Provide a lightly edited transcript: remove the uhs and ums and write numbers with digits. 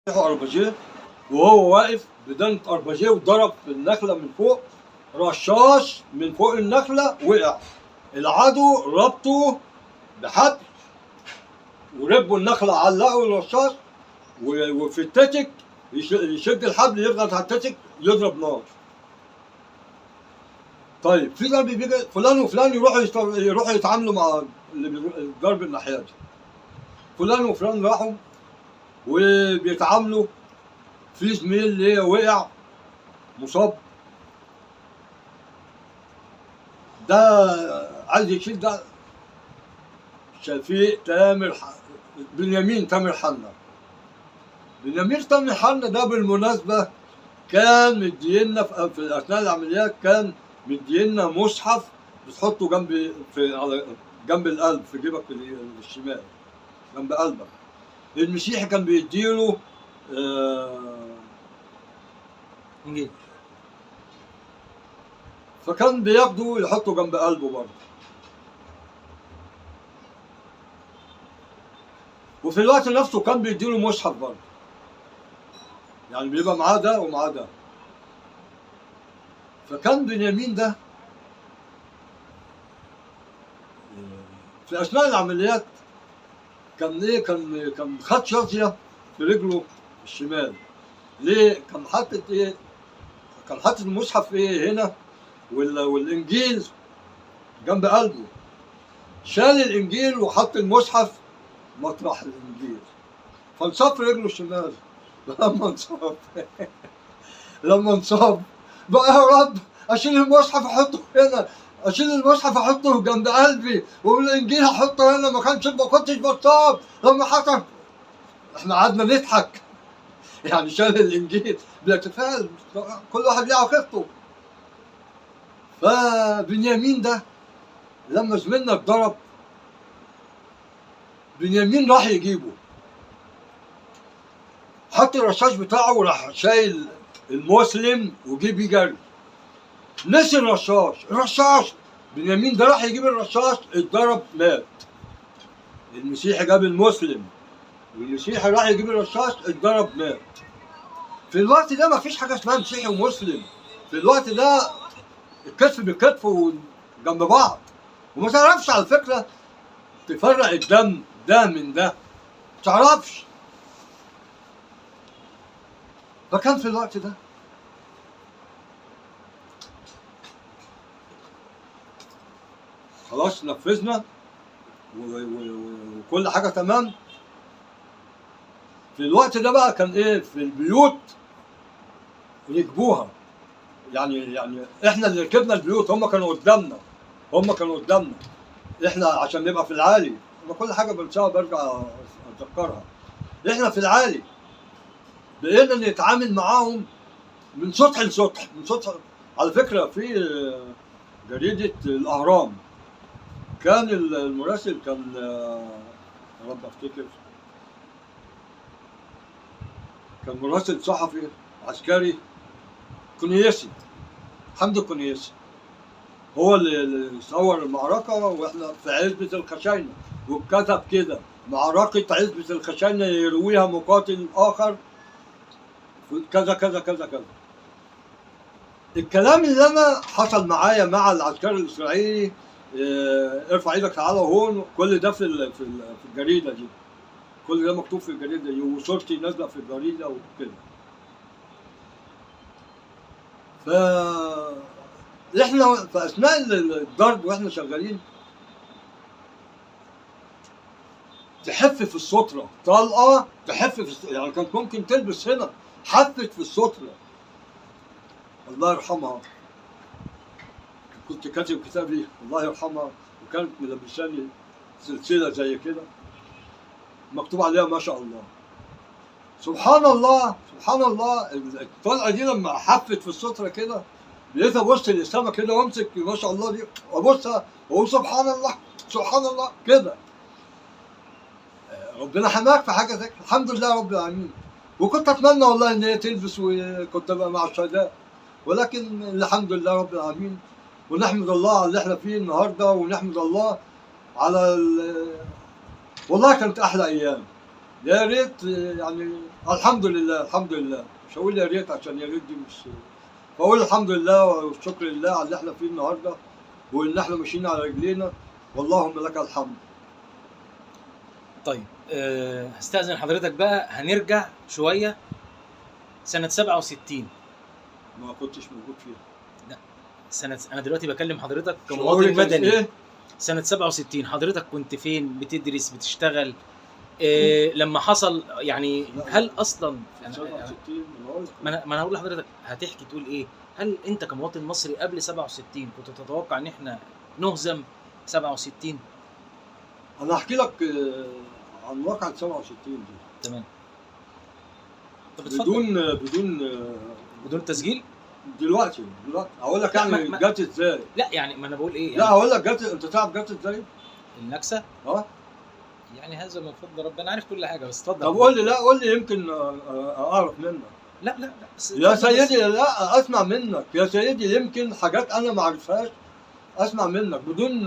أربجيه وهو واقف بدنة أربجيه وضرب في النخلة من فوق. رشاش من فوق النخلة وقع. العدو ربطه بحبل وربوا النخلة، علقوا الرشاش وفي التتك يشد الحبل يضغط على التتك يضرب نار. طيب في ضرب بيجي فلان وفلان يروحوا يتعاملوا مع الضرب الناحية دي. فلان وفلان راحوا وبيتعاملوا. في زميل ليه وقع مصاب، ده عايز يشيل ده شفيق بنيامين تامر حنا. بنيامين تامر حنا ده بالمناسبة كان مدينا في أثناء العمليات، كان مدينا مصحف بتحطه على جنب القلب في جيبك الشمال جنب قلبك. المسيحي كان بيديله انجيل، فكان بياخده يحطه جنب قلبه برضه. وفي الوقت نفسه كان بيديله مصحف برضه، يعني بيبقى معاه ده ومعاه ده. فكان بنيامين ده في اثناء العمليات كان خد شظيه في رجله الشمال. ليه؟ كان حاطط المصحف هنا والانجيل جنب قلبه. شال الانجيل وحط المصحف مطرح الانجيل، فانصاب في رجله الشمال. لما انصاب بقى يا رب اشيل المصحف احطه هنا، اشيل المصحف احطه جنب قلبي، والانجيل احطه هنا. ما كنتش بتصاب لما حصل. احنا قعدنا نضحك، يعني شال الانجيل بيتفاعل، كل واحد ليه عقيدته. فبنيامين ده لما زميلنا اتضرب، بنيامين راح يجيبه، حط الرشاش بتاعه وراح شايل المسلم وجه بيه جري. نسي الرشاش. بنيامين ده راح يجيب الرشاش، اتضرب مات. المسيحي جاب المسلم والمسيحي راح يجيب الرشاش، اتضرب مات. في الوقت ده مفيش حاجه اسمها مسيحي ومسلم. في الوقت ده الكتف بالكتف وجنب بعض، وما تعرفش على فكره تفرق الدم ده من ده، ما تعرفش. فكان في الوقت ده خلاص نفذنا وكل حاجه تمام. في الوقت ده بقى كان في البيوت يجبوها، يعني احنا اللي ركبنا البيوت، هم كانوا قدامنا. احنا عشان نبقى في العالي، انا كل حاجه بنساها برجع اتذكرها. احنا في العالي بقينا نتعامل معاهم من سطح لسطح، من سطح. على فكره في جريده الاهرام كان المراسل كان يا رب افتكر، كان مراسل صحفي عسكري كونيسي، حمدي كونيسي، هو اللي صور المعركة واحنا في عزبة الخشاينة، وكتب كده: معركة عزبة الخشاينة يرويها مقاتل آخر كذا كذا كذا كذا. الكلام اللي أنا حصل معايا مع العسكري الإسرائيلي، ارفع ايدك تعالى هون، كل ده في الجريدة دي، كل ده مكتوب في الجريدة دي، وصورتي نازلة في الجريدة وكده. احنا في اثناء الضرب واحنا شغالين تحف في السترة طلقة، تحف يعني كانت ممكن تلبس هنا، حفت في السترة. الله يرحمها، كنت كاتب كتابي الله يرحمها، وكانت ملبساني سلسلة زي كده مكتوب عليها ما شاء الله. سبحان الله سبحان الله. الطلقة دي لما حفت في السترة كده، لقيتها ابص للسما كده وامسك ما شاء الله دي وابصها واقول سبحان الله سبحان الله كده. ربنا حماك في حاجه زي كده، الحمد لله رب العالمين. وكنت اتمنى والله ان هي تلبس وكنت ابقى مع الشهداء، ولكن الحمد لله رب العالمين. ونحمد الله على اللي احنا فيه النهارده، ونحمد الله على والله كانت احلى ايام. يا ريت يعني الحمد لله الحمد لله، مش هقول يا ريت عشان يا ريت دي مش، بقول الحمد لله والشكر لله على اللي احنا فيه النهارده، وان احنا ماشيين على رجلينا، واللهم لك الحمد. طيب هستأذن حضرتك بقى، هنرجع شوية سنة 67. ما كنتش موجود فيها. أنا دلوقتي بكلم حضرتك شعوري كمواطن كان مدني. ايه؟ سنة 67 حضرتك كنت فين؟ بتدرس، بتشتغل؟ لما حصل يعني، هل أصلا 67 بقول لك. ما انا هقول لحضرتك، هتحكي تقول ايه؟ هل انت كمواطن مصري قبل 67 كنت تتوقع ان احنا نهزم 67؟ انا هحكي لك عن واقعة 67 دي تمام. طب اتفضل. بدون تسجيل. دلوقتي اقول لك يعني جت ازاي. لا يعني ما انا بقول ايه يعني. لا اقول لك جت، انت تعرف جت ازاي؟ النكسه. يعني هذا من فضل ربنا، عارف كل حاجه، بس اتفضل. طب قول لي، لا قول لي يمكن اعرف منك. لا يا سيدي لا اسمع منك يا سيدي، يمكن حاجات انا ما اعرفهاش اسمع منك بدون